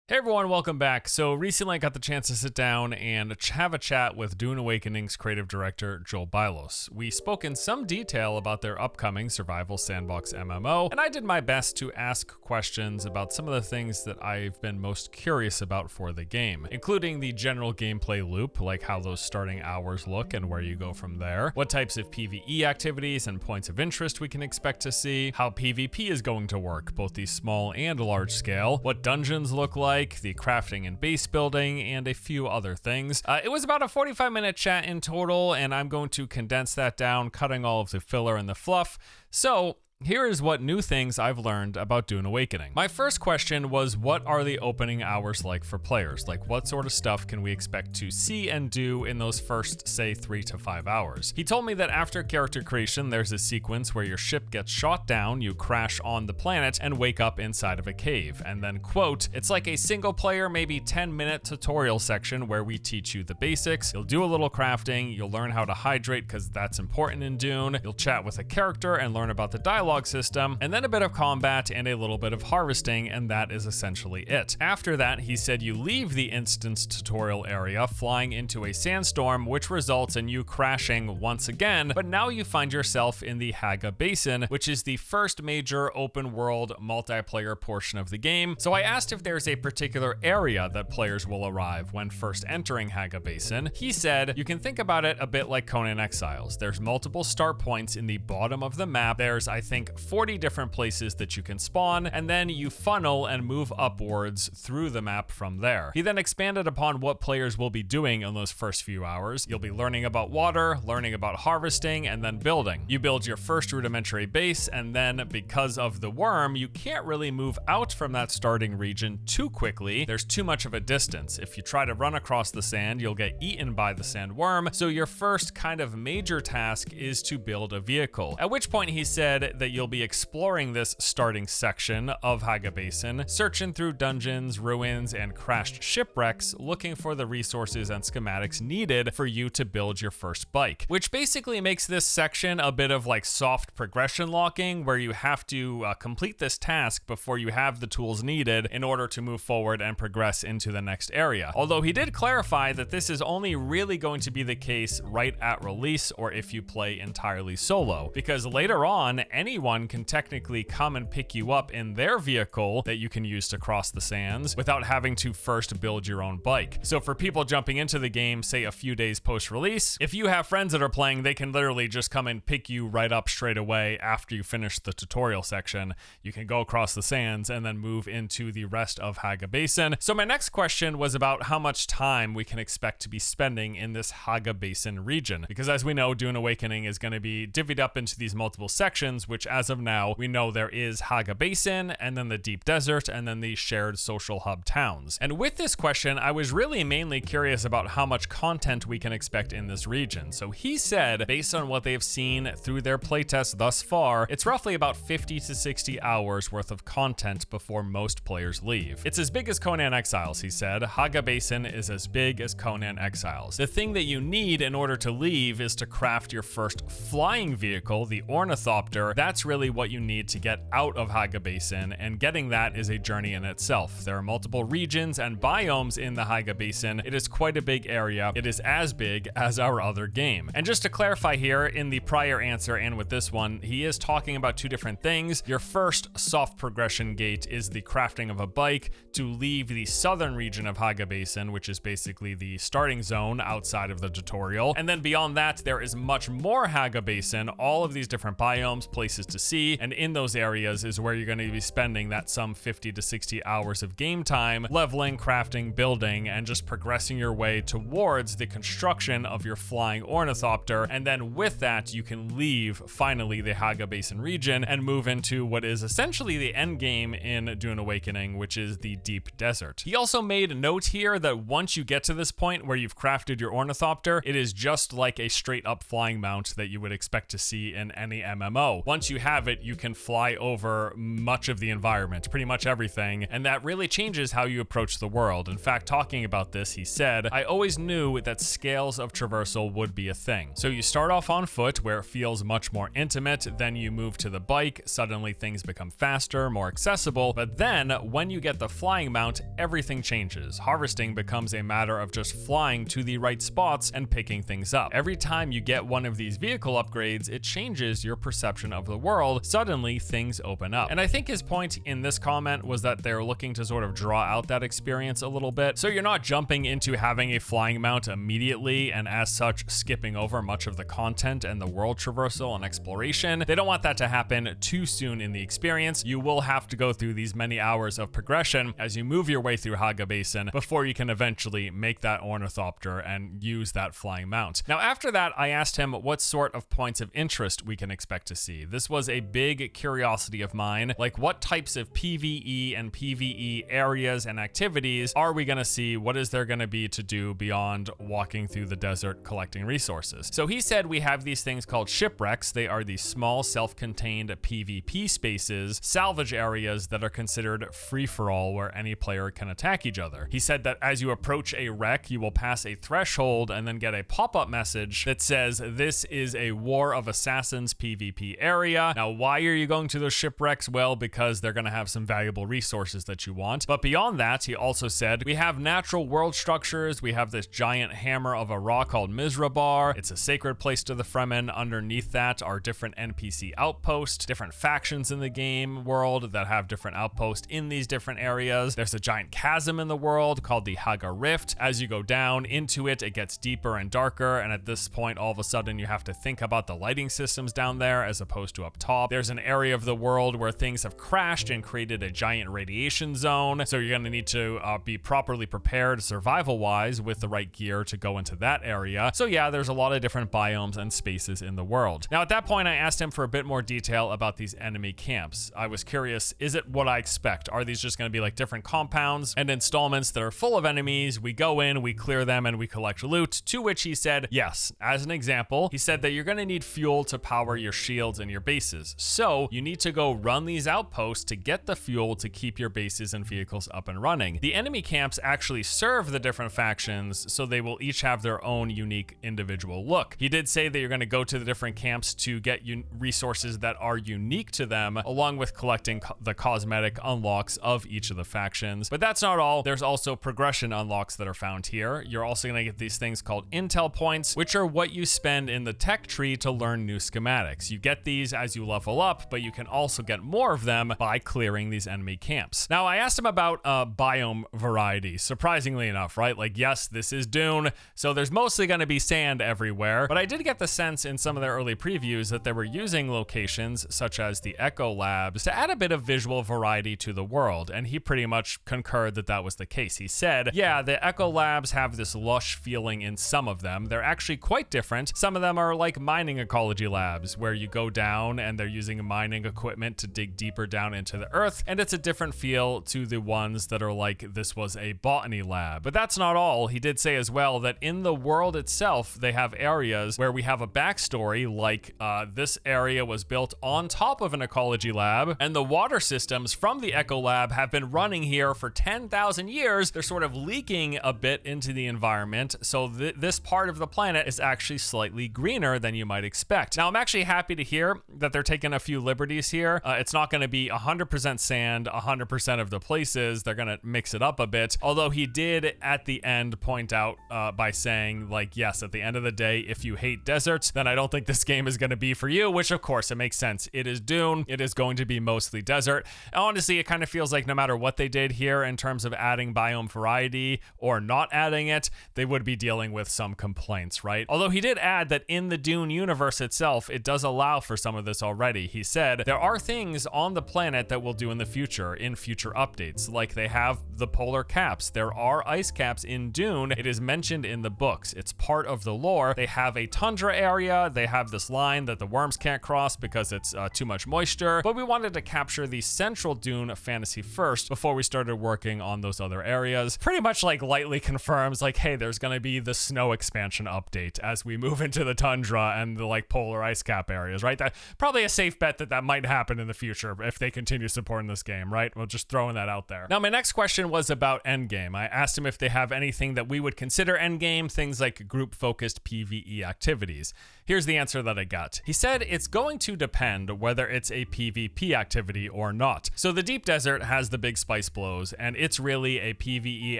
Hey everyone, welcome back. So recently I got the chance to sit down and have a chat with Dune Awakening's creative director, Joel Bylos. We spoke in some detail about their upcoming survival sandbox MMO, and I did my best to ask questions about some of the things that I've been most curious about for the game, including the general gameplay loop, like how those starting hours look and where you go from there, what types of PvE activities and points of interest we can expect to see, how PvP is going to work, both the small and large scale, what dungeons look like, the crafting and base building, and a few other things. It was about a 45-minute chat in total, and I'm going to condense that down, cutting all of the filler and the fluff. So here is what new things I've learned about Dune Awakening. My first question was, what are the opening hours like for players? Like, what sort of stuff can we expect to see and do in those first, say, 3 to 5 hours? He told me that after character creation, there's a sequence where your ship gets shot down, you crash on the planet, and wake up inside of a cave. And then, quote, it's like a single player, maybe 10-minute tutorial section where we teach you the basics. You'll do a little crafting, you'll learn how to hydrate because that's important in Dune. You'll chat with a character and learn about the dialogue system, and then a bit of combat and a little bit of harvesting, and that is essentially it. After that, he said you leave the instance tutorial area flying into a sandstorm, which results in you crashing once again, but now you find yourself in the Haga Basin, which is the first major open world multiplayer portion of the game. So I asked if there's a particular area that players will arrive when first entering Haga Basin. He said you can think about it a bit like Conan Exiles. There's multiple start points in the bottom of the map. There's, I think, 40 different places that you can spawn, and then you funnel and move upwards through the map from there. He then expanded upon what players will be doing in those first few hours. You'll be learning about water, learning about harvesting, and then building. You build your first rudimentary base, and then because of the worm, you can't really move out from that starting region too quickly. There's too much of a distance. If you try to run across the sand, you'll get eaten by the sandworm. So your first kind of major task is to build a vehicle. At which point he said that you'll be exploring this starting section of Haga Basin, searching through dungeons, ruins, and crashed shipwrecks, looking for the resources and schematics needed for you to build your first bike, which basically makes this section a bit of like soft progression locking, where you have to complete this task before you have the tools needed in order to move forward and progress into the next area. Although he did clarify that this is only really going to be the case right at release, or if you play entirely solo, because later on, anyone can technically come and pick you up in their vehicle that you can use to cross the sands without having to first build your own bike. So for people jumping into the game, say a few days post-release, if you have friends that are playing, they can literally just come and pick you right up straight away after you finish the tutorial section. You can go across the sands and then move into the rest of Haga Basin. So my next question was about how much time we can expect to be spending in this Haga Basin region, because as we know, Dune Awakening is going to be divvied up into these multiple sections, which as of now, we know there is Haga Basin, and then the Deep Desert, and then the shared social hub towns. And with this question, I was really mainly curious about how much content we can expect in this region. So he said, based on what they've seen through their playtest thus far, it's roughly about 50 to 60 hours worth of content before most players leave. It's as big as Conan Exiles, he said. Haga Basin is as big as Conan Exiles. The thing that you need in order to leave is to craft your first flying vehicle, the Ornithopter. That's really what you need to get out of Haga Basin, and getting that is a journey in itself. There are multiple regions and biomes in the Haga Basin. It is quite a big area. It is as big as our other game. And just to clarify here, in the prior answer and with this one, he is talking about two different things. Your first soft progression gate is the crafting of a bike to leave the southern region of Haga Basin, which is basically the starting zone outside of the tutorial. And then beyond that, there is much more Haga Basin, all of these different biomes, places to see, and in those areas is where you're going to be spending that some 50 to 60 hours of game time, leveling, crafting, building, and just progressing your way towards the construction of your flying Ornithopter. And then with that, you can leave finally the Haga Basin region and move into what is essentially the end game in Dune Awakening, which is the Deep Desert. He also made a note here that once you get to this point where you've crafted your Ornithopter, it is just like a straight up flying mount that you would expect to see in any MMO. Once once you have it, you can fly over much of the environment, pretty much everything, and that really changes how you approach the world. In fact, talking about this, he said, "I always knew that scales of traversal would be a thing. So you start off on foot, where it feels much more intimate, then you move to the bike, suddenly things become faster, more accessible, but then when you get the flying mount, everything changes. Harvesting becomes a matter of just flying to the right spots and picking things up. Every time you get one of these vehicle upgrades, it changes your perception of the world. Suddenly things open up." And I think his point in this comment was that they're looking to sort of draw out that experience a little bit. So you're not jumping into having a flying mount immediately and as such skipping over much of the content and the world traversal and exploration. They don't want that to happen too soon in the experience. You will have to go through these many hours of progression as you move your way through Haga Basin before you can eventually make that ornithopter and use that flying mount. Now after that, I asked him what sort of points of interest we can expect to see. This was a big curiosity of mine, like what types of PvE and PvE areas and activities are we gonna see? What is there gonna be to do beyond walking through the desert collecting resources? So he said we have these things called shipwrecks. They are these small self-contained PvP spaces, salvage areas that are considered free-for-all where any player can attack each other. He said that as you approach a wreck, you will pass a threshold and then get a pop-up message that says this is a War of Assassins PvP area. Now why are you going to those shipwrecks? Well, because they're gonna have some valuable resources that you want. But beyond that, he also said we have natural world structures. We have this giant hammer of a rock called Mizrabar. It's a sacred place to the Fremen. Underneath that are different NPC outposts, different factions in the game world that have different outposts in these different areas. There's a giant chasm in the world called the Haga Rift. As you go down into it, it gets deeper and darker, and at this point, all of a sudden, you have to think about the lighting systems down there as opposed to up top. There's an area of the world where things have crashed and created a giant radiation zone, so you're gonna need to be properly prepared survival-wise with the right gear to go into that area. So yeah, there's a lot of different biomes and spaces in the world. Now at that point, I asked him for a bit more detail about these enemy camps. I was curious, is it what I expect? Are these just gonna be like different compounds and installments that are full of enemies? We go in, we clear them, and we collect loot, to which he said, yes. As an example, he said that you're gonna need fuel to power your shields and your bases. So you need to go run these outposts to get the fuel to keep your bases and vehicles up and running. The enemy camps actually serve the different factions, so they will each have their own unique individual look. He did say that you're gonna go to the different camps to get resources that are unique to them, along with collecting the cosmetic unlocks of each of the factions. But that's not all. There's also progression unlocks that are found here. You're also gonna get these things called intel points, which are what you spend in the tech tree to learn new schematics. You get these as you level up, but you can also get more of them by clearing these enemy camps. Now, I asked him about biome variety, surprisingly enough, right? Like, yes, this is Dune, so there's mostly gonna be sand everywhere, but I did get the sense in some of their early previews that they were using locations such as the Echo Labs to add a bit of visual variety to the world, and he pretty much concurred that that was the case. He said, yeah, the Echo Labs have this lush feeling in some of them. They're actually quite different. Some of them are like mining ecology labs, where you go down and they're using mining equipment to dig deeper down into the earth, and it's a different feel to the ones that are like this was a botany lab. But that's not all. He did say as well that in the world itself, they have areas where we have a backstory, like this area was built on top of an ecology lab, and the water systems from the Echo Lab have been running here for 10,000 years. They're sort of leaking a bit into the environment, so this part of the planet is actually slightly greener than you might expect. Now, I'm actually happy to hear that they're taking a few liberties here. It's not going to be 100% sand 100% of the places. They're going to mix it up a bit, although he did at the end point out by saying, like, yes, at the end of the day, if you hate deserts, then I don't think this game is going to be for you, which of course it makes sense. It is Dune. It is going to be mostly desert. Honestly, it kind of feels like no matter what they did here in terms of adding biome variety or not adding it, they would be dealing with some complaints, right? Although he did add that in the Dune universe itself, it does allow for some of this already. He said, there are things on the planet that we'll do in the future, in future updates, like they have the polar caps. There are ice caps in Dune. It is mentioned in the books. It's part of the lore. They have a tundra area. They have this line that the worms can't cross because it's too much moisture, but we wanted to capture the central Dune fantasy first before we started working on those other areas. Pretty much like lightly confirms like, hey, there's gonna be the snow expansion update as we move into the tundra and the like polar ice cap areas, right? That probably a safe bet that that might happen in the future if they continue supporting this game, right? Well, just throwing that out there. Now, my next question was about endgame. I asked him if they have anything that we would consider endgame, things like group-focused PvE activities. Here's the answer that I got. He said it's going to depend whether it's a PvP activity or not. So the Deep Desert has the big spice blows, and it's really a PvE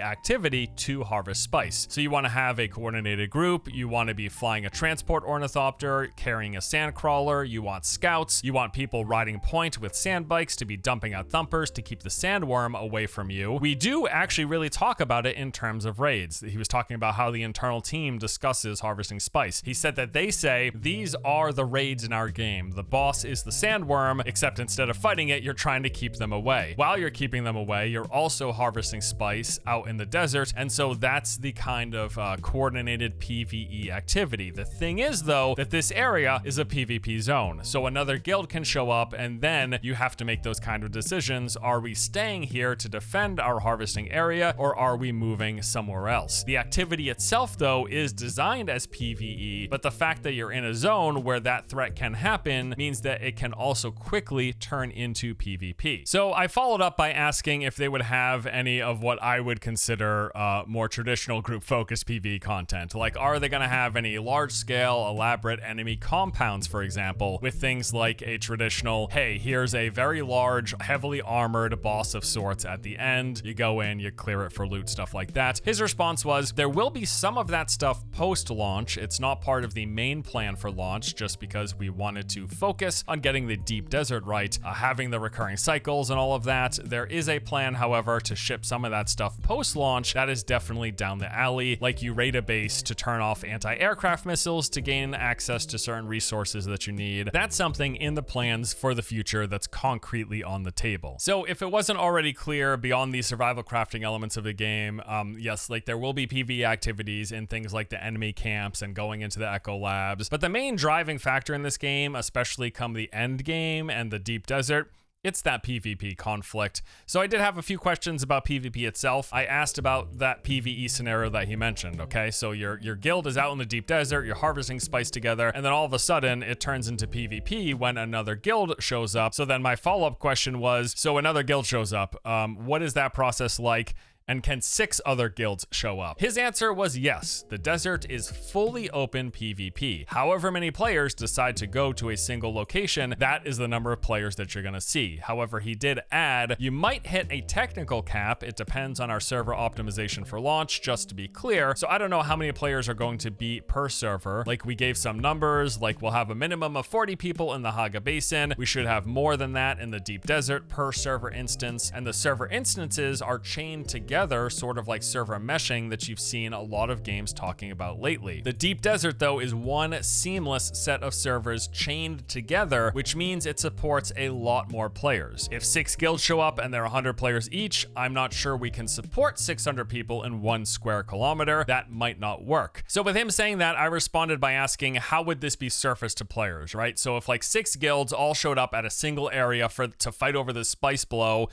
activity to harvest spice. So you want to have a coordinated group, you want to be flying a transport ornithopter, carrying a sandcrawler, you want scouts, you want people riding point with sand bikes to be dumping out thumpers to keep the sandworm away from you. We do actually really talk about it in terms of raids. He was talking about how the internal team discusses harvesting spice. He said that they say, these are the raids in our game. The boss is the sandworm, except instead of fighting it, you're trying to keep them away. While you're keeping them away, you're also harvesting spice out in the desert, and so that's the kind of coordinated PvE activity. The thing is, though, that this area is a PvP zone, so another guild can show up, and then you have to make those kind of decisions. Are we staying here to defend our harvesting area, or are we moving somewhere else? The activity itself, though, is designed as PvE, but the fact that you're in a zone where that threat can happen means that it can also quickly turn into PvP. So I followed up by asking if they would have any of what I would consider more traditional group-focused PvE content. Like, are they going to have any large-scale, elaborate enemy compounds, for example, with things like a traditional, hey, here's a very large, heavily armored boss of sorts at the end. You go in, you clear it for loot, stuff like that. His response was, there will be some of that stuff post-launch. It's not part of the main plan for launch, just because we wanted to focus on getting the Deep Desert right, having the recurring cycles and all of that. There is a plan, however, to ship some of that stuff post-launch. That is definitely down the alley, like you raid a base to turn off anti-aircraft missiles to gain access to certain resources that you need. That's something in the plans for the future that's concretely on the table. So if it wasn't already clear beyond the survival crafting elements of the game, yes, like there will be PvE activities in things like the enemy camps and going into the Echo Labs. But the main driving factor in this game, especially come the end game and the Deep Desert, it's that PvP conflict. So I did have a few questions about PvP itself. I asked about that PvE scenario that he mentioned, okay? So your guild is out in the Deep Desert, you're harvesting spice together, and then all of a sudden it turns into PvP when another guild shows up. So then my follow-up question was, so another guild shows up, what is that process like? And can 6 other guilds show up? His answer was yes, the desert is fully open PvP. However many players decide to go to a single location, that is the number of players that you're gonna see. However, he did add, you might hit a technical cap. It depends on our server optimization for launch, just to be clear. So I don't know how many players are going to be per server. Like, we gave some numbers, like we'll have a minimum of 40 people in the Haga Basin. We should have more than that in the Deep Desert per server instance. And the server instances are chained together, sort of like server meshing that you've seen a lot of games talking about lately. The Deep Desert, though, is one seamless set of servers chained together, which means it supports a lot more players. If 6 guilds show up and they're 100 players each, I'm not sure we can support 600 people in 1 square kilometer. That might not work. So with him saying that, I responded by asking, how would this be surfaced to players, right? So if like 6 guilds all showed up at a single area to fight over the spice blow,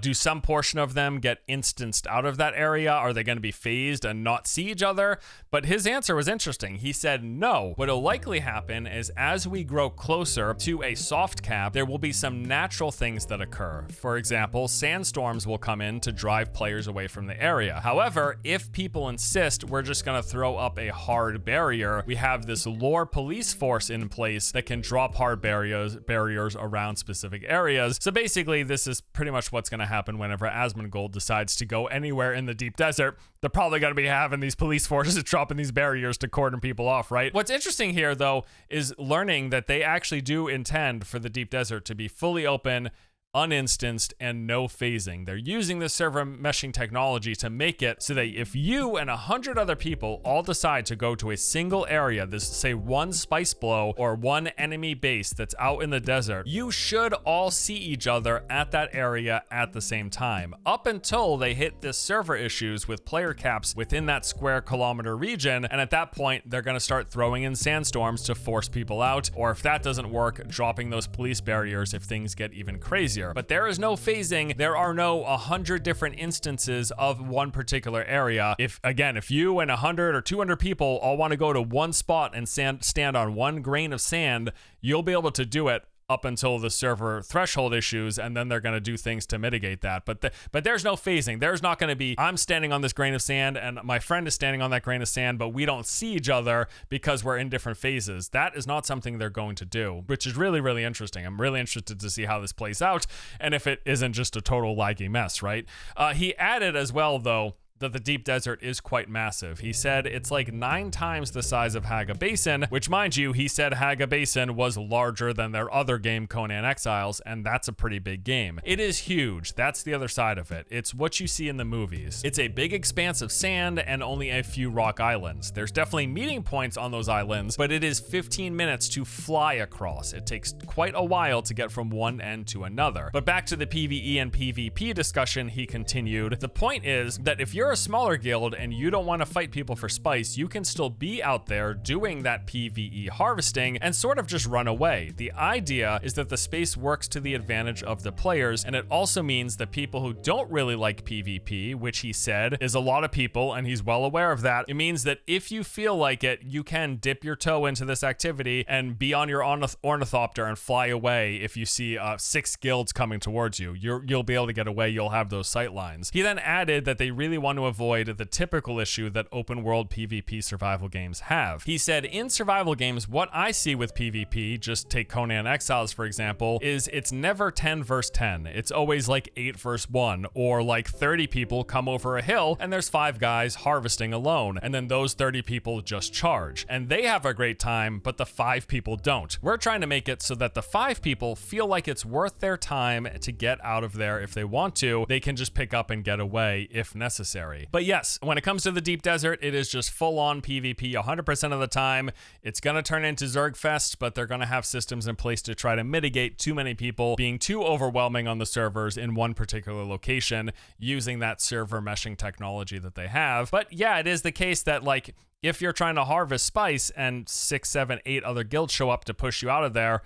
do some portion of them get instanced out of that area? Are they going to be phased and not see each other? But his answer was interesting. He said no. What'll likely happen is as we grow closer to a soft cap, there will be some natural things that occur. For example, sandstorms will come in to drive players away from the area. However, if people insist we're just going to throw up a hard barrier, we have this lore police force in place that can drop hard barriers around specific areas. So basically, this is pretty much what's going to happen whenever Asmongold decides to go anywhere in the Deep Desert. They're probably going to be having these police forces dropping these barriers to cordon people off, right? What's interesting here, though, is learning that they actually do intend for the Deep Desert to be fully open, uninstanced, and no phasing. They're using this server meshing technology to make it so that if you and 100 other people all decide to go to a single area, this say 1 spice blow or 1 enemy base that's out in the desert, you should all see each other at that area at the same time, up until they hit this server issues with player caps within that square kilometer region. And at that point, they're going to start throwing in sandstorms to force people out, or if that doesn't work, dropping those police barriers if things get even crazier. easier. But there is no phasing. There are no 100 different instances of one particular area. If you and 100 or 200 people all want to go to one spot and stand on one grain of sand, you'll be able to do it up until the server threshold issues, and then they're going to do things to mitigate that. But there's no phasing. There's not going to be, I'm standing on this grain of sand and my friend is standing on that grain of sand, but we don't see each other because we're in different phases. That is not something they're going to do, which is really, really interesting. I'm really interested to see how this plays out and if it isn't just a total laggy mess, right? He added as well, though, that the deep desert is quite massive. He said it's like 9 times the size of Haga Basin, which, mind you, he said Haga Basin was larger than their other game, Conan Exiles, and that's a pretty big game. It is huge. That's the other side of it. It's what you see in the movies. It's a big expanse of sand and only a few rock islands. There's definitely meeting points on those islands, but it is 15 minutes to fly across. It takes quite a while to get from one end to another. But back to the PvE and PvP discussion, he continued, the point is that if you're a smaller guild and you don't want to fight people for spice, you can still be out there doing that PvE harvesting and sort of just run away. The idea is that the space works to the advantage of the players, and it also means that people who don't really like PvP, which he said is a lot of people, and he's well aware of that, it means that if you feel like it, you can dip your toe into this activity and be on your ornithopter and fly away. If you see 6 guilds coming towards you, you'll be able to get away. You'll have those sight lines. He then added that they really want to avoid the typical issue that open world PvP survival games have. He said, in survival games, what I see with PvP, just take Conan Exiles for example, is it's never 10 versus 10. It's always like 8 versus 1, or like 30 people come over a hill and there's 5 guys harvesting alone, and then those 30 people just charge. And they have a great time, but the 5 people don't. We're trying to make it so that the 5 people feel like it's worth their time to get out of there if they want to. They can just pick up and get away if necessary. But yes, when it comes to the deep desert, it is just full-on PvP 100% of the time. It's gonna turn into Zergfest, but they're gonna have systems in place to try to mitigate too many people being too overwhelming on the servers in one particular location using that server meshing technology that they have. But yeah, it is the case that, like, if you're trying to harvest spice and 6, 7, 8 other guilds show up to push you out of there,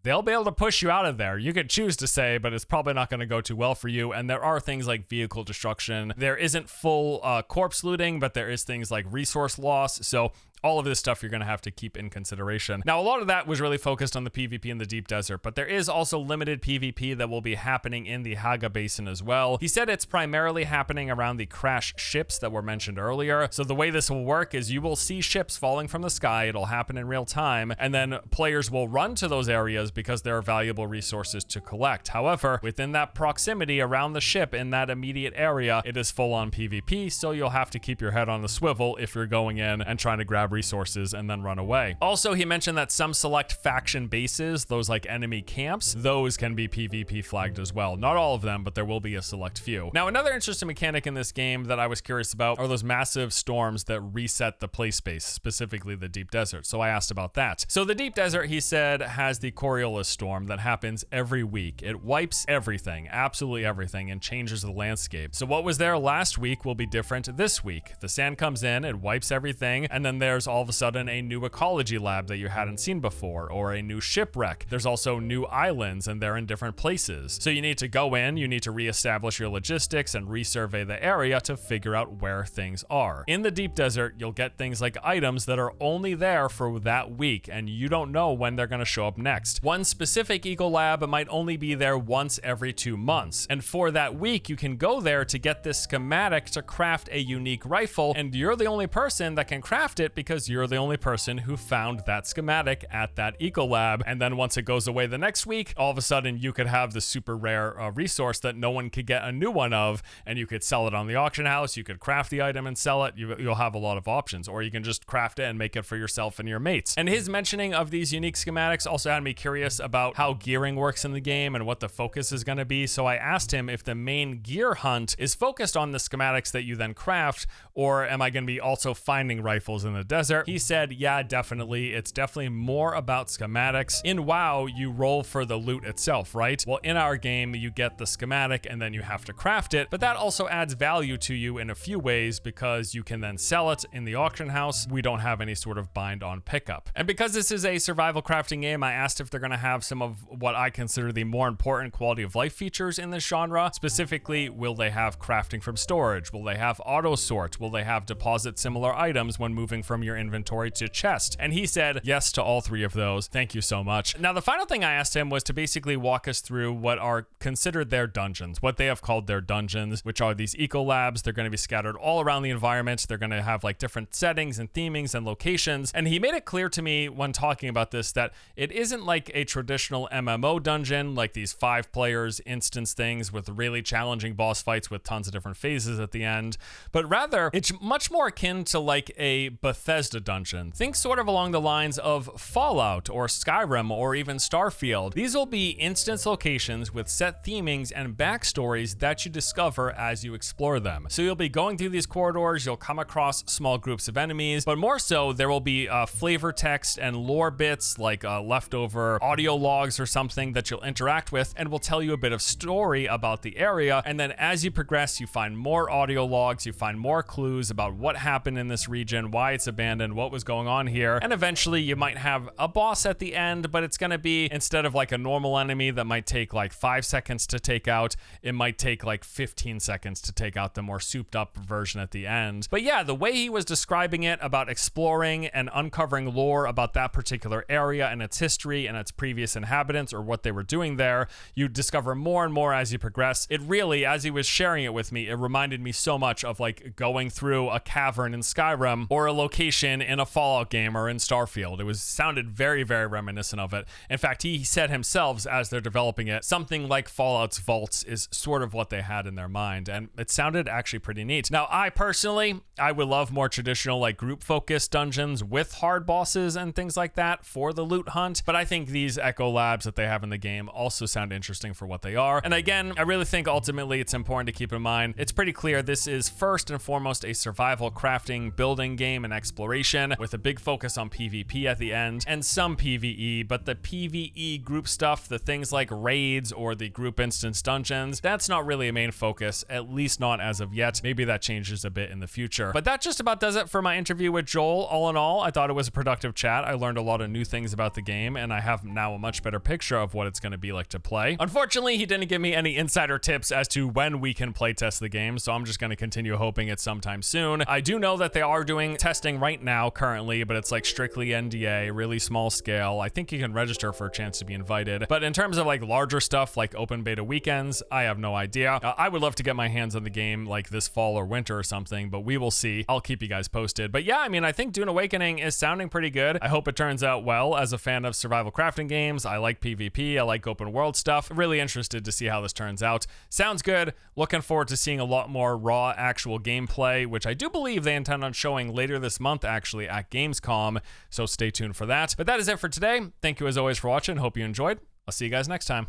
they'll be able to push you out of there. You could choose to say, but it's probably not going to go too well for you. And there are things like vehicle destruction. There isn't full corpse looting, but there is things like resource loss. So all of this stuff you're going to have to keep in consideration. Now, a lot of that was really focused on the PvP in the deep desert, but there is also limited PvP that will be happening in the Haga Basin as well. He said it's primarily happening around the crash ships that were mentioned earlier. So the way this will work is you will see ships falling from the sky. It'll happen in real time, and then players will run to those areas because there are valuable resources to collect. However, within that proximity around the ship in that immediate area, it is full on PvP, so you'll have to keep your head on the swivel if you're going in and trying to grab resources and then run away. Also, he mentioned that some select faction bases, those like enemy camps, those can be PvP flagged as well. Not all of them, but there will be a select few. Now, another interesting mechanic in this game that I was curious about are those massive storms that reset the play space, specifically the deep desert. So I asked about that. So the deep desert, he said, has the Coriolis storm that happens every week. It wipes everything, absolutely everything, and changes the landscape. So what was there last week will be different this week. The sand comes in, it wipes everything, and then there's all of a sudden a new ecology lab that you hadn't seen before, or a new shipwreck. There's also new islands, and they're in different places. So you need to go in, you need to reestablish your logistics and resurvey the area to figure out where things are. In the deep desert, you'll get things like items that are only there for that week, and you don't know when they're going to show up next. One specific eco lab might only be there once every 2 months, and for that week, you can go there to get this schematic to craft a unique rifle, and you're the only person that can craft it because you're the only person who found that schematic at that eco lab. And then once it goes away the next week, all of a sudden you could have the super rare resource that no one could get a new one of, and you could sell it on the auction house. You could craft the item and sell it. You'll have a lot of options, or you can just craft it and make it for yourself and your mates. And his mentioning of these unique schematics also had me curious about how gearing works in the game and what the focus is going to be. So I asked him if the main gear hunt is focused on the schematics that you then craft, or am I going to be also finding rifles in the desert. He said, yeah, definitely. It's definitely more about schematics. In WoW, you roll for the loot itself, right? Well, in our game, you get the schematic and then you have to craft it, but that also adds value to you in a few ways because you can then sell it in the auction house. We don't have any sort of bind on pickup. And because this is a survival crafting game, I asked if they're going to have some of what I consider the more important quality of life features in this genre. Specifically, will they have crafting from storage? Will they have auto sort? Will they have deposit similar items when moving from your inventory to chest? And he said yes to all three of those. Thank you so much. Now, the final thing I asked him was to basically walk us through what are considered their dungeons, what they have called their dungeons, which are these eco labs. They're going to be scattered all around the environment. They're going to have like different settings and themings and locations. And he made it clear to me when talking about this that it isn't like a traditional MMO dungeon, like these 5 players instance things with really challenging boss fights with tons of different phases at the end, but rather it's much more akin to like a Bethesda dungeon. Think sort of along the lines of Fallout or Skyrim or even Starfield. These will be instance locations with set themings and backstories that you discover as you explore them. So you'll be going through these corridors, you'll come across small groups of enemies, but more so there will be flavor text and lore bits like leftover audio logs or something that you'll interact with and will tell you a bit of story about the area. And then as you progress, you find more audio logs, you find more clues about what happened in this region, why it's abandoned, what was going on here. And eventually you might have a boss at the end, but it's going to be, instead of like a normal enemy that might take like 5 seconds to take out, it might take like 15 seconds to take out the more souped up version at the end. But yeah, the way he was describing it about exploring and uncovering lore about that particular area and its history and its previous inhabitants or what they were doing there, you discover more and more as you progress. It really, as he was sharing it with me, it reminded me so much of like going through a cavern in Skyrim or a location in a Fallout game or in Starfield. It sounded very, very reminiscent of it. In fact, he said himself as they're developing it, something like Fallout's vaults is sort of what they had in their mind, and it sounded actually pretty neat. Now, I personally, I would love more traditional like group focused dungeons with hard bosses and things like that for the loot hunt, but I think these echo labs that they have in the game also sound interesting for what they are. And again, I really think ultimately it's important to keep in mind, it's pretty clear this is first and foremost a survival crafting building game and exploration with a big focus on PvP at the end and some PvE, but the PvE group stuff, the things like raids or the group instance dungeons, that's not really a main focus, at least not as of yet. Maybe that changes a bit in the future. But that just about does it for my interview with Joel. All in all, I thought it was a productive chat. I learned a lot of new things about the game, and I have now a much better picture of what it's going to be like to play. Unfortunately, he didn't give me any insider tips as to when we can playtest the game, so I'm just going to continue hoping it's sometime soon. I do know that they are doing testing right now currently, but it's like strictly NDA, really small scale. I think you can register for a chance to be invited. But in terms of like larger stuff like open beta weekends, I have no idea. I would love to get my hands on the game like this fall or winter or something, but we will see. I'll keep you guys posted. But yeah, I mean, I think Dune Awakening is sounding pretty good. I hope it turns out well. As a fan of survival crafting games, I like PvP, I like open world stuff. Really interested to see how this turns out. Sounds good. Looking forward to seeing a lot more raw actual gameplay, which I do believe they intend on showing later this month actually at Gamescom, so stay tuned for that. But that is it for today. Thank you as always for watching. Hope you enjoyed. I'll see you guys next time.